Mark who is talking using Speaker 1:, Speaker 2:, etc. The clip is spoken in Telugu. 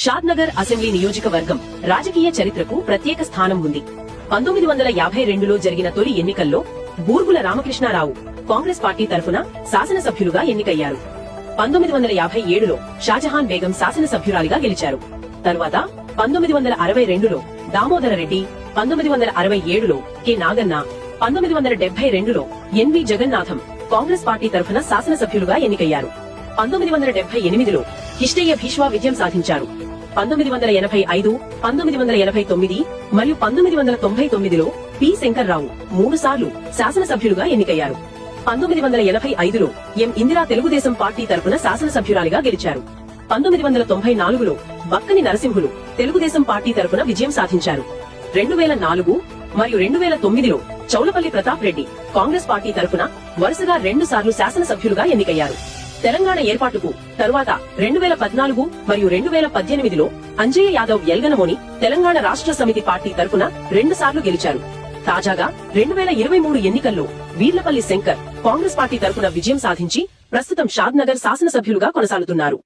Speaker 1: షాద్ నగర్ అసెంబ్లీ నియోజకవర్గం రాజకీయ చరిత్రకు ప్రత్యేక స్థానం ఉంది. 1952లో జరిగిన తొలి ఎన్నికల్లో బూర్గుల రామకృష్ణారావు కాంగ్రెస్ పార్టీ తరఫున శాసనసభ్యులుగా ఎన్నికయ్యారు. 1957లో షాజహాన్ బేగం శాసనసభ్యురాలిగా గెలిచారు. తరువాత 1962లో దామోదర రెడ్డి, 1967లో కె నాగన్న, 1972లో ఎన్వి జగన్నాథం కాంగ్రెస్ పార్టీ తరఫున శాసనసభ్యులుగా ఎన్నికయ్యారు. 1978లో కిష్టయ్య భీష్వా విజయం సాధించారు. 1985, 1989 మరియు 1999లో పి శంకర్రావు 3 సార్లు శాసనసభ్యులుగా ఎన్నికయ్యారు. 1985లో ఎం ఇందిరా తెలుగుదేశం పార్టీ తరఫున శాసనసభ్యురాలిగా గెలిచారు. 1994లో బక్కని నరసింహులు తెలుగుదేశం పార్టీ తరఫున విజయం సాధించారు. 2004 మరియు 2009లో చౌలపల్లి ప్రతాప్ రెడ్డి కాంగ్రెస్ పార్టీ తరఫున వరుసగా 2 సార్లు శాసనసభ్యులుగా ఎన్నికయ్యారు. తెలంగాణ ఏర్పాటుకు తరువాత 2014 మరియు 2018లో అంజయ్య యాదవ్ ఎల్గనమోని తెలంగాణ రాష్ట్ర సమితి పార్టీ తరఫున 2 సార్లు గెలిచారు. తాజాగా 2023 ఎన్నికల్లో వీర్లపల్లి శంకర్ కాంగ్రెస్ పార్టీ తరఫున విజయం సాధించి ప్రస్తుతం షాద్ నగర్ శాసనసభ్యులుగా కొనసాగుతున్నారు.